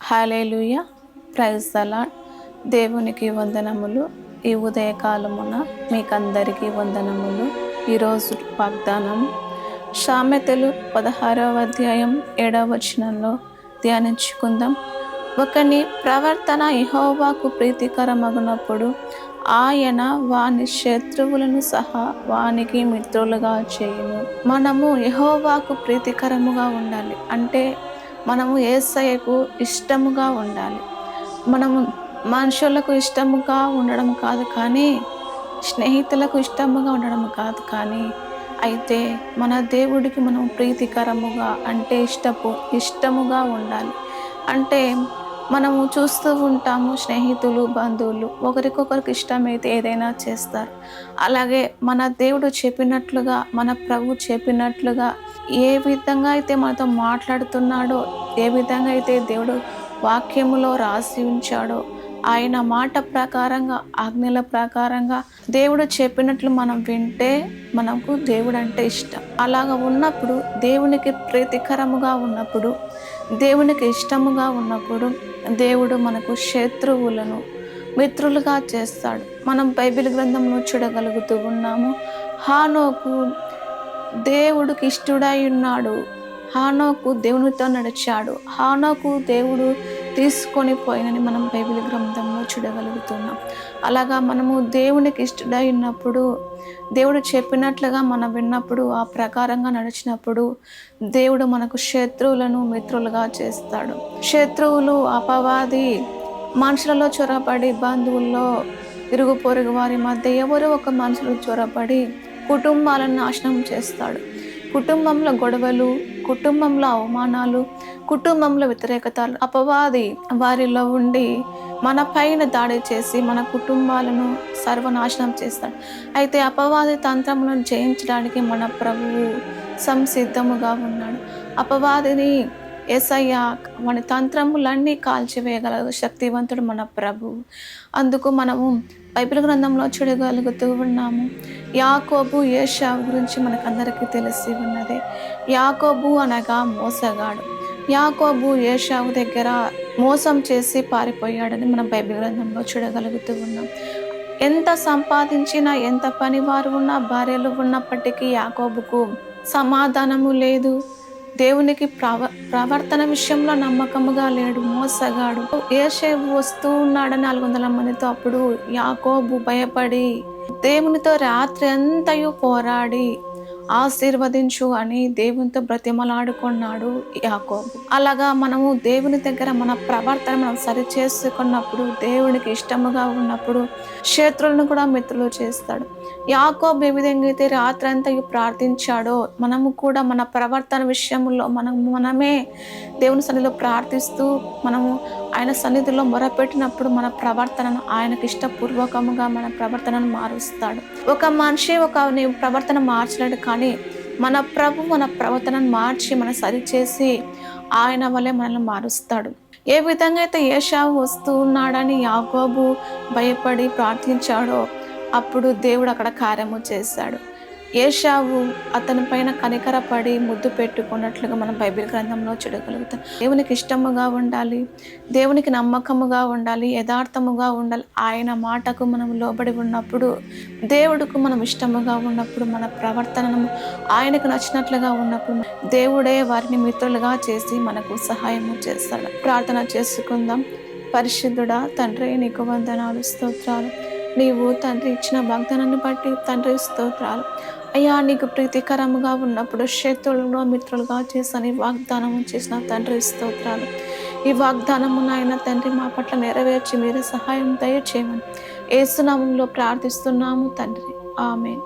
Hallelujah, praise the lord. దేవునికి వందనములు. ఈ ఉదయకాలమున మీకందరికీ వందనములు. ఈరోజు వాగ్దానం సామెతలు 16వ అధ్యాయం 7వ వచనంలో ధ్యానించుకుందాం. ఒకని ప్రవర్తన యెహోవాకు ప్రీతికరమగునప్పుడు ఆయన వాని శత్రువులను సహా వానికి మిత్రులుగా చేయును. మనము యెహోవాకు ప్రీతికరముగా ఉండాలి అంటే మనము యేసయ్యకు ఇష్టముగా ఉండాలి. మనము మనుషులకు ఇష్టముగా ఉండడం కాదు, కానీ స్నేహితులకు ఇష్టముగా ఉండడం కాదు, కానీ అయితే మన దేవుడికి మనం ప్రీతికరముగా అంటే ఇష్టముగా ఉండాలి. అంటే మనము చూస్తూ ఉంటాము, స్నేహితులు బంధువులు ఒకరికొకరికి ఇష్టమైతే ఏదైనా చేస్తారు. అలాగే మన దేవుడు చెప్పినట్లుగా, మన ప్రభు చెప్పినట్లుగా ఏ విధంగా అయితే మనతో మాట్లాడుతున్నాడో, ఏ విధంగా అయితే దేవుడు వాక్యములో రాసి ఉంచాడో, ఆయన మాట ప్రకారంగా, ఆజ్ఞల ప్రకారంగా దేవుడు చెప్పినట్లు మనం వింటే మనకు దేవుడు అంటే ఇష్టం. అలాగ ఉన్నప్పుడు, దేవునికి ప్రీతికరముగా ఉన్నప్పుడు, దేవునికి ఇష్టముగా ఉన్నప్పుడు దేవుడు మనకు శత్రువులను మిత్రులుగా చేస్తాడు. మనం బైబిల్ గ్రంథంలో చూడగలుగుతూ ఉన్నాము. హానోకు దేవుడికి ఇష్టడై ఉన్నాడు. హానోకు దేవునితో నడిచాడు. హానోకు దేవుడు తీసుకొని పోయినని మనం బైబిల్ గ్రంథంలో చూడగలుగుతున్నాం. అలాగా మనము దేవునికి ఇష్టడై ఉన్నప్పుడు, దేవుడు చెప్పినట్లుగా మనం విన్నప్పుడు, ఆ ప్రకారంగా నడిచినప్పుడు దేవుడు మనకు శత్రువులను మిత్రులుగా చేస్తాడు. శత్రువులు, అపవాది మనుషులలో చొరబడి, బంధువుల్లో, ఇరుగు పొరుగు వారి మధ్య ఎవరో ఒక మనుషులు చొరబడి కుటుంబాలను నాశనం చేస్తాడు. కుటుంబంలో గొడవలు, కుటుంబంలో అవమానాలు, కుటుంబంలో వ్యతిరేకతలు అపవాది వారిలో ఉండి మన పైన దాడి చేసి మన కుటుంబాలను సర్వనాశనం చేస్తాడు. అయితే అపవాది తంత్రములను జయించడానికి మన ప్రభువు సంసిద్ధముగా ఉన్నాడు. అపవాదిని యేసయ్య మన తంత్రములన్నీ కాల్చివేయగల శక్తివంతుడు మన ప్రభువు. అందుకు మనము బైబిల్ గ్రంథంలో చూడగలుగుతూ ఉన్నాము. యాకోబు, ఏశావు గురించి మనకందరికీ తెలిసి ఉన్నదే. యాకోబు అనగా మోసగాడు. యాకోబు ఏశావు దగ్గర మోసం చేసి పారిపోయాడని మనం బైబిల్ గ్రంథంలో చూడగలుగుతూ ఉన్నాం. ఎంత సంపాదించినా, ఎంత పనివారు ఉన్నా, భార్యలు ఉన్నప్పటికీ యాకోబుకు సమాధానము లేదు. దేవునికి ప్రవర్తన విషయంలో నమ్మకముగా లేడు, మోసగాడు. ఏసేపు వస్తూ ఉన్నాడని 400 మందితో. అప్పుడు యాకోబు భయపడి దేవునితో రాత్రి అంతయు పోరాడి ఆశీర్వదించు అని దేవునితో బ్రతిమలాడుకున్నాడు యాకోబు. అలాగా మనము దేవుని దగ్గర మన ప్రవర్తన మనం సరి చేసుకున్నప్పుడు, దేవునికి ఇష్టముగా ఉన్నప్పుడు శత్రువులను కూడా మిత్రులు చేస్తాడు. యాకోబు ఏ విధంగా అయితే రాత్రి అంతా ప్రార్థించాడో, మనము కూడా మన ప్రవర్తన విషయంలో మనమే దేవుని సన్నిధిలో ప్రార్థిస్తూ మనము ఆయన సన్నిధిలో మొరపెట్టినప్పుడు మన ప్రవర్తనను ఆయనకు ఇష్టపూర్వకముగా మన ప్రవర్తనను మారుస్తాడు. ఒక మనిషి నీ ప్రవర్తన మార్చలేడు, కానీ మన ప్రభు మన ప్రవర్తనను మార్చి మన సరిచేసి ఆయన వల్లే మనల్ని మారుస్తాడు. ఏ విధంగా అయితే ఏశావు వస్తూ ఉన్నాడని యాకోబు భయపడి ప్రార్థించాడో, అప్పుడు దేవుడు అక్కడ కార్యము చేశాడు. ఏశావు అతని పైన కనికరపడి ముద్దు పెట్టుకున్నట్లుగా మనం బైబిల్ గ్రంథంలో చూడగలుగుతాం. దేవునికి ఇష్టముగా ఉండాలి, దేవునికి నమ్మకముగా ఉండాలి, యథార్థముగా ఉండాలి. ఆయన మాటకు మనం లోబడి ఉన్నప్పుడు, దేవుడికి మనం ఇష్టముగా ఉన్నప్పుడు, మన ప్రవర్తనను ఆయనకు నచ్చినట్లుగా ఉన్నప్పుడు దేవుడే వారిని మిత్రులుగా చేసి మనకు సహాయము చేస్తాడు. ప్రార్థన చేసుకుందాం. పరిశుద్ధుడా తండ్రి, నీకు వందనాలు, స్తోత్రాలు. నీవు తండ్రి ఇచ్చిన వాగ్దానాన్ని బట్టి తండ్రి స్తోత్రాలు. అయ్యా, నీకు ప్రీతికరముగా ఉన్నప్పుడు శత్రువులను మిత్రులుగా చేసని వాగ్దానం చేసిన తండ్రి స్తోత్రాలు. ఈ వాగ్దానము నాయన తండ్రి మా పట్ల నెరవేర్చి మీరు సహాయం దయచేయమని యేసు నామములో ప్రార్థిస్తున్నాము తండ్రి. ఆమేన్.